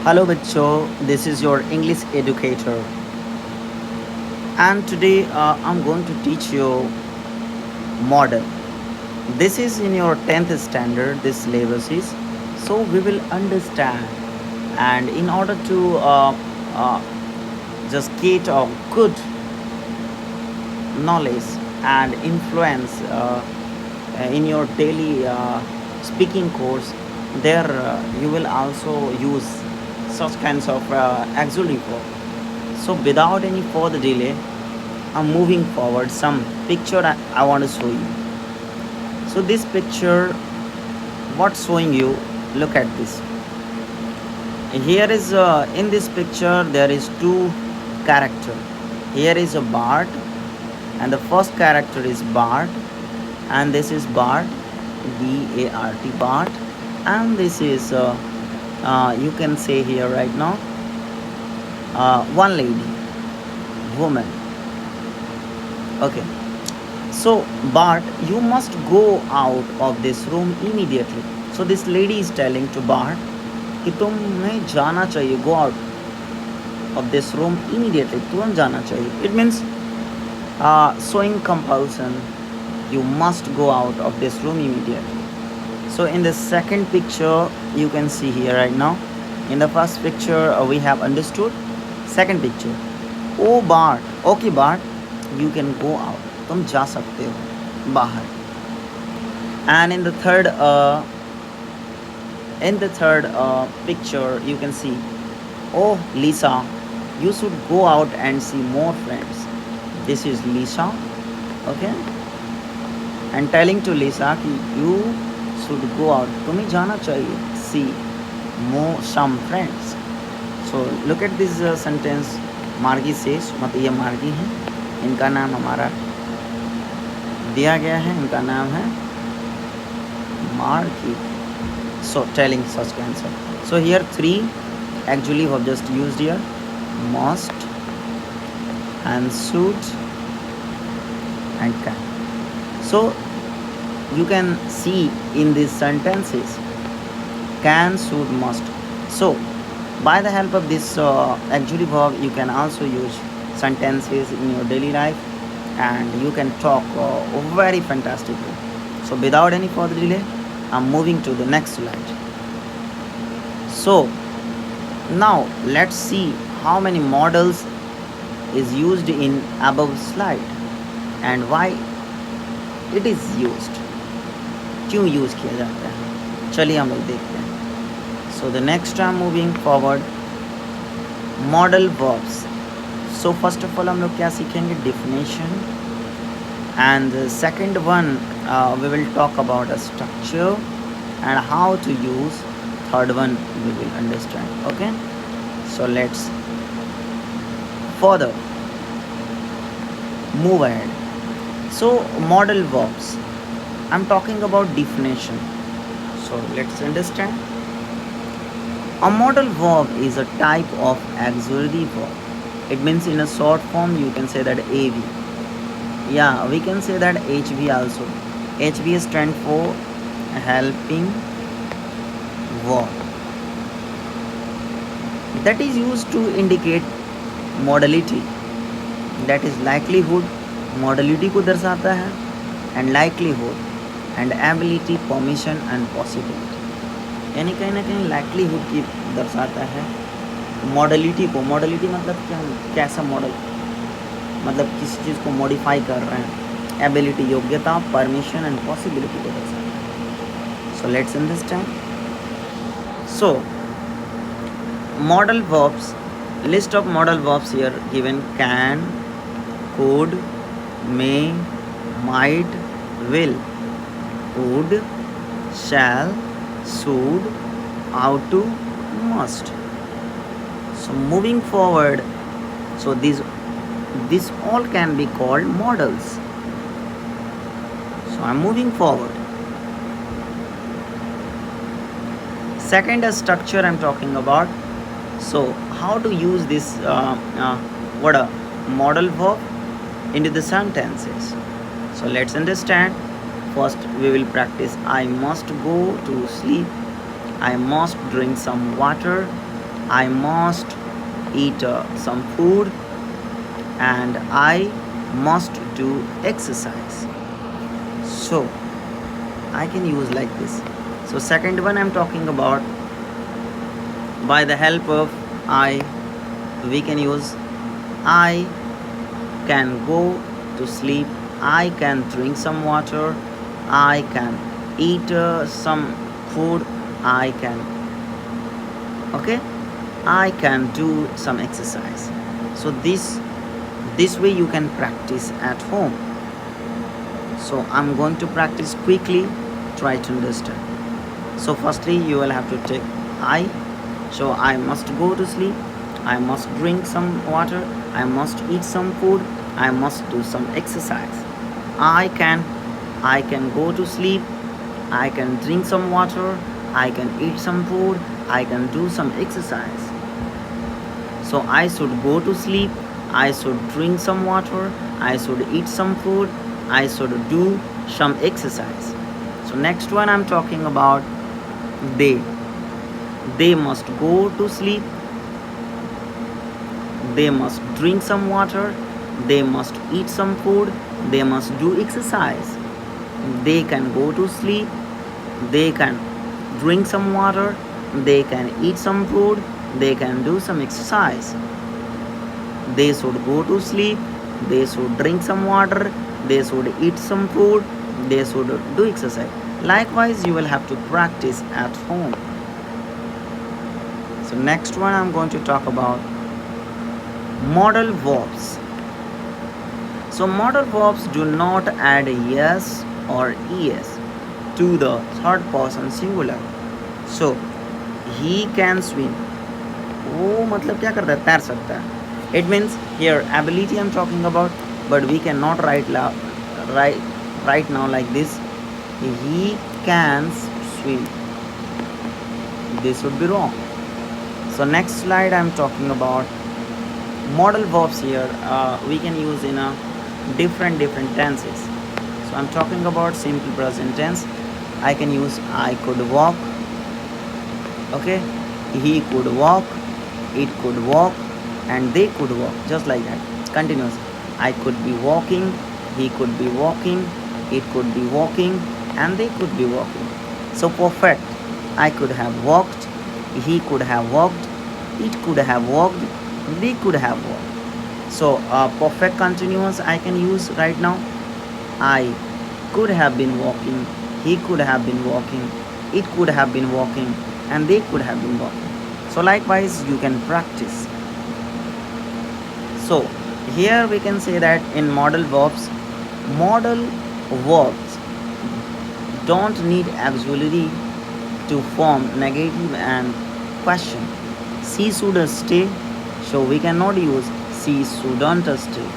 Hello bachcho, this is your English educator and today I'm going to teach you model. This is in your 10th standard, this syllabus is. So we will understand and in order to uh, just get a good knowledge and influence in your daily speaking course, there you will also use such kinds of auxiliary verb. So without any further delay, I'm moving forward. Some picture I want to show you. So this picture, what's showing you? Look at this. Here is in this picture there is two character. Here is a Bart, and the first character is Bart, and this is Bart, B-A-R-T, Bart, and this is you can say here right now one lady, woman. Okay. So, Bart, you must go out of this room immediately. So, this lady is telling to Bart कि तुम्हें जाना चाहिए, go out of this room immediately, तुरंत जाना चाहिए. It means showing compulsion, you must go out of this room immediately. So, in the second picture, you can see here right now. In the first picture, we have understood. Second picture, oh Bart, okay Bart, you can go out. तुम जा सकते हो बाहर. And in the third picture you can see, oh Lisa, you should go out and see more friends. This is Lisa, okay, and telling to Lisa कि you should go out, तुम्हें जाना चाहिए, see more some friends. So look at this sentence. मार्गी says, मतलब ये मार्गी है, इनका नाम हमारा दिया गया है, इनका नाम है मार्गी. So telling such cancer. So here three actually have just used here, must and should and can. So you can see in these sentences can, should, must. So by the help of this auxiliary verb, you can also use sentences in your daily life and you can talk very fantastically. So without any further delay, I'm moving to the next slide. So now let's see how many models is used in above slide and why it is used, क्यों use किया जाता है. चलिए हम लोग देखते हैं. So the next I'm moving forward, model verbs. So first of all हम लोग क्या सीखेंगे, definition, and the second one we will talk about a structure and how to use. Third one we will understand. Okay, so let's further move ahead. So model verbs, I'm talking about definition. So let's understand. A model verb is a type of auxiliary verb. It means in a short form you can say that AV. Yeah, we can say that HV also. HV stands for helping verb. That is used to indicate modality. That is likelihood. Modality को दर्शाता है and likelihood and ability, permission and possibility. यानी कहीं ना कहीं likelihood की दर्शाता है मॉडलिटी को. मॉडलिटी मतलब क्या, कैसा मॉडल, मतलब किसी चीज़ को मॉडिफाई कर रहे हैं. एबिलिटी योग्यता, परमिशन एंड पॉसिबिलिटी को दर्शाता है. So let's understand. So modal verbs, list of model verbs here given, can, could, may, might, will, would, shall, should, ought to, must. So moving forward, so these all can be called models. So I'm moving forward. Second structure I'm talking about. So how to use this what a model verb into the sentences. So let's understand. First we will practice I must go to sleep, I must drink some water, I must eat some food, and I must do exercise. So I can use like this. So second one I'm talking about, by the help of I, we can use I can go to sleep, I can drink some water, I can eat some food, I can, okay, I can do some exercise. So this way you can practice at home. So I'm going to practice quickly, try to understand. So firstly you will have to take I. So I must go to sleep, I must drink some water, I must eat some food, I must do some exercise. I can I can go to sleep, I can drink some water, I can eat some food, I can do some exercise. So I should go to sleep, I should drink some water, I should eat some food, I should do some exercise. So next one I'm talking about they. They must go to sleep, they must drink some water, they must eat some food, they must do exercise. They can go to sleep, they can drink some water, they can eat some food, they can do some exercise. They should go to sleep, they should drink some water, they should eat some food, they should do exercise. Likewise, you will have to practice at home. So next one I'm going to talk about modal verbs. So modal verbs do not add yes or es to the third person singular. So he can swim. वो मतलब क्या करता है, तैर सकता है. It means here ability I'm talking about, but we cannot right now like this. He can swim. This would be wrong. So next slide I'm talking about modal verbs. Here we can use in a different tenses. So I'm talking about simple present tense. I can use I could walk, okay, he could walk, it could walk, and they could walk, just like that, continuous. I could be walking, he could be walking, it could be walking, and they could be walking. So perfect. I could have walked, he could have walked, it could have walked, they could have walked. So perfect continuous I can use right now. I could have been walking, he could have been walking, it could have been walking, and they could have been walking. So likewise you can practice. So here we can say that in modal verbs don't need auxiliary to form negative and question. She should stay, so we cannot use she shouldn't stay.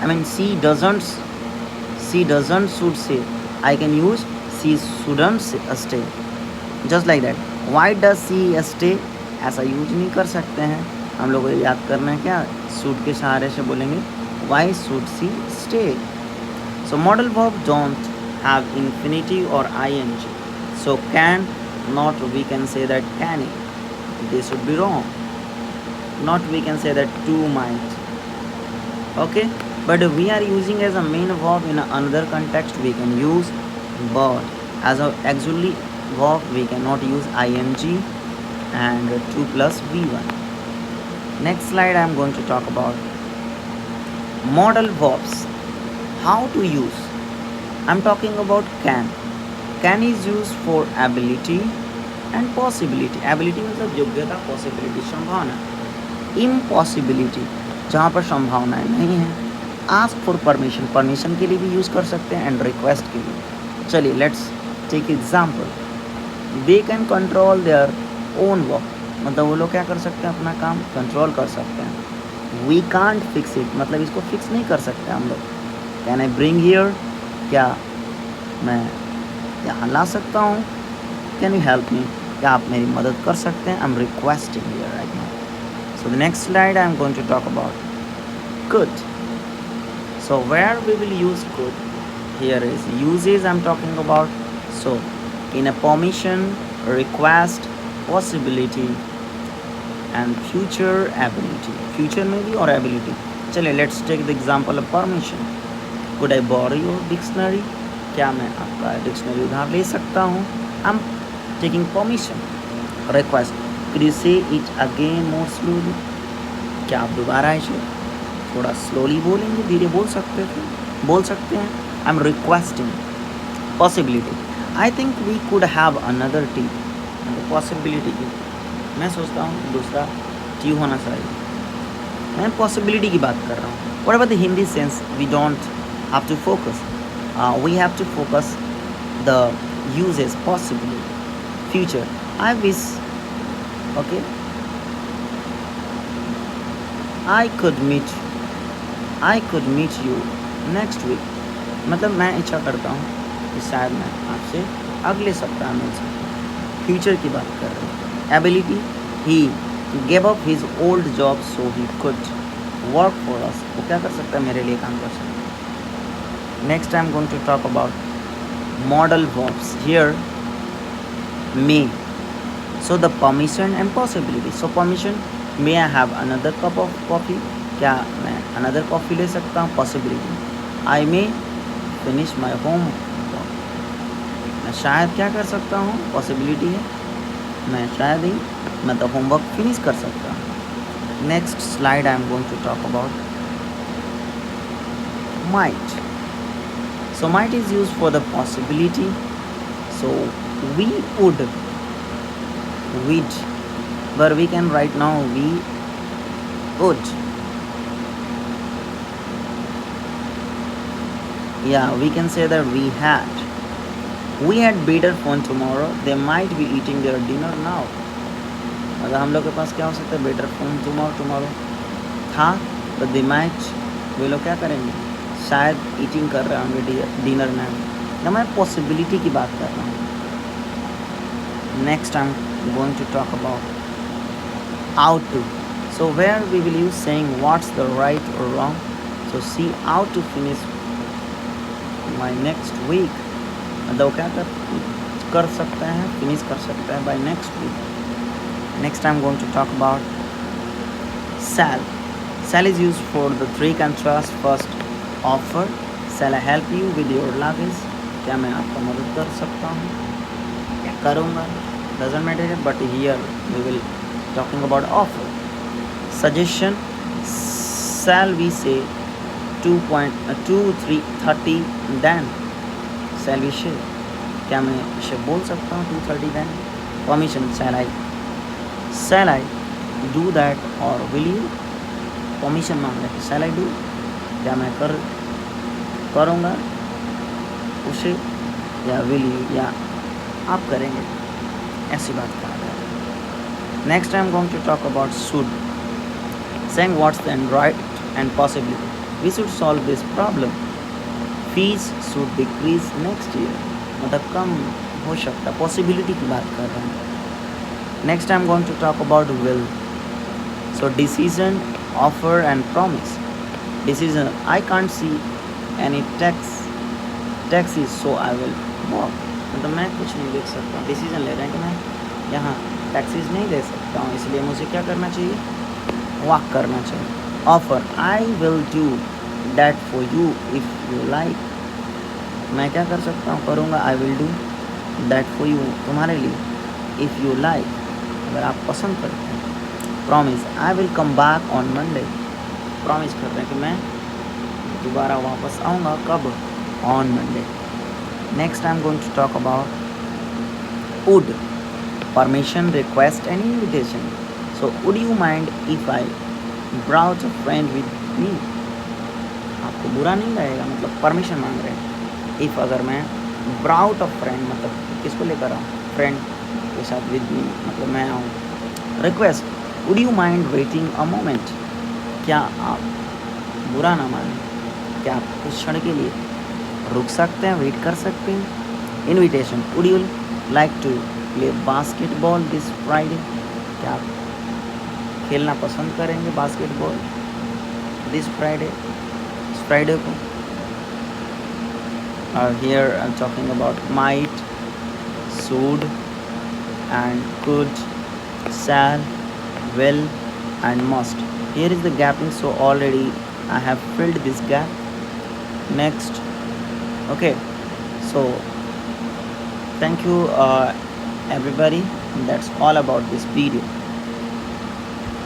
I mean she doesn't should say. I can use she shouldn't stay, just like that. Why does she stay? ऐसा use नहीं कर सकते हैं हम लोग को. याद करना है क्या, should के सहारे से बोलेंगे why should she stay. So modal verb don't have infinitive or ing. So can not, we can say that can. This would be wrong. Not, we can say that to might. Okay, but we are using as a main verb in another context. We can use but as a auxiliary verb we cannot use ing and to plus v1. Next slide I am going to talk about modal verbs, how to use. I am talking about can. Can is used for ability and possibility. ability मतलब योग्यता, possibility संभावना. impossibility जहाँ पर संभावनाएं नहीं है. ask for permission, permission के लिए भी यूज़ कर सकते हैं, एंड रिक्वेस्ट के लिए. चलिए let's take example. They can control their own work, मतलब वो लोग क्या कर सकते हैं, अपना काम कंट्रोल कर सकते हैं. वी कांट फिक्स इट, मतलब इसको फिक्स नहीं कर सकते हम लोग. कैन आई ब्रिंग हियर, क्या मैं यहाँ ला सकता हूँ. कैन यू हेल्प मी, क्या आप मेरी मदद कर सकते हैं. I am requesting here right now. So the next slide I am going to talk about could. So where we will use could, here is uses I'm talking about. So in a permission, request, possibility, and future ability, future में भी और ability. चलिए let's take the example of permission. Could I borrow your dictionary, क्या मैं आपका dictionary उधार ले सकता हूँ? I am taking permission. Request, could you say it again more slowly, क्या आप दोबारा इसे थोड़ा स्लोली बोलेंगे, धीरे बोल सकते हैं। I am requesting. Possibility, I think we could have another tea, possibility की मैं सोचता हूँ दूसरा टी होना चाहिए। मैं पॉसिबिलिटी की बात कर रहा हूँ। What about the Hindi sense, we don't have to focus, we have to focus the uses possibility. Future, I wish, okay, I could meet you next week, मतलब मैं इच्छा करता हूँ कि शायद मैं आपसे अगले सप्ताह मिल सकूँ। फ्यूचर की बात कर रहे हैं। Ability, he gave up his old job so he could work for us, वो क्या कर सकता है, मेरे लिए काम कर सकता है। Next I am going to talk about modal verbs here. May, so the permission and possibility. So permission, may I have another cup of coffee, क्या मैं अनदर कॉफ़ी ले सकता हूँ? Possibility, I may finish my home, मैं शायद क्या कर सकता हूँ? पॉसिबिलिटी है, मैं शायद ही मतलब होमवर्क फिनिश कर सकता हूँ। Next slide I am going to talk about might. So might is use for the possibility, so we would, would, but we can write now we would, yeah, we can say that we had better fun tomorrow, they might be eating their dinner now। अगर हम लोग के पास क्या हो सकता है, better phone tomorrow था, तो दे माइट, वे लोग क्या करेंगे, शायद ईटिंग कर रहे होंगे डिनर में। या मैं पॉसिबिलिटी की बात कर रहा हूँ। Next I am going to talk about out to, so where we will use saying what's the right or wrong, so see out to finish my next week, मतलब क्या कर सकते हैं, फिनिश कर सकते हैं by next week। next I'm going to talk about shall is used for the three contrast। first, offer, shall I help you with your luggage, क्या मैं आपका मदद कर सकता हूँ, क्या करूँगा, doesn't matter, but here we will talking about offer। suggestion, shall we say 2.2330 then, shall we say, क्या मैं इसे बोल सकता हूँ 230 then। permission, shall I do that or will you, permission मांग रहे हैं, shall I do, क्या मैं करूँगा उसे, या will you, या आप करेंगे, ऐसी बात कहा जाए। Next I am going to talk about should, saying what's the right and possibility, we should solve this problem, fees should decrease next year, मतलब कम हो सकता, पॉसिबिलिटी की बात कर रहे हैं। Next I am going to talk about will, so decision, offer and promise. Decision, I can't see any taxi so I will walk, मतलब मैं कुछ नहीं देख सकता, डिसीजन ले रहे हैं कि मैं यहाँ टैक्सीज नहीं दे सकता हूँ, इसलिए मुझे क्या करना चाहिए, वॉक करना चाहिए। Offer, I will do that for you if you like, मैं क्या कर सकता हूँ, करूँगा, I will do that for you, तुम्हारे लिए, इफ़ यू लाइक, अगर आप पसंद करते हैं। Promise, I will come back on Monday, promise कर रहे हैं कि मैं दोबारा वापस आऊँगा, कब, on Monday. Next I am going to talk about would, permission, request and invitation, so would you mind if I brought a friend with me, आपको बुरा नहीं लगेगा, मतलब परमिशन मांग रहे हैं। इफ़, अगर मैं brought a friend, मतलब किसको लेकर आऊँ, फ्रेंड के साथ, with me मतलब मैं आऊँ। Request, would you mind waiting a moment, क्या आप बुरा ना मानें, क्या आप कुछ क्षण के लिए रुक सकते हैं, वेट कर सकते हैं। Invitation, would you like to play basketball this Friday, क्या आप खेलना पसंद करेंगे बास्केटबॉल दिस फ्राइडे को। Here I am talking about might, should and could, shall, will and must. Here is the gapping, so already I have filled this gap. Next. Okay, so thank you everybody. That's all about this video.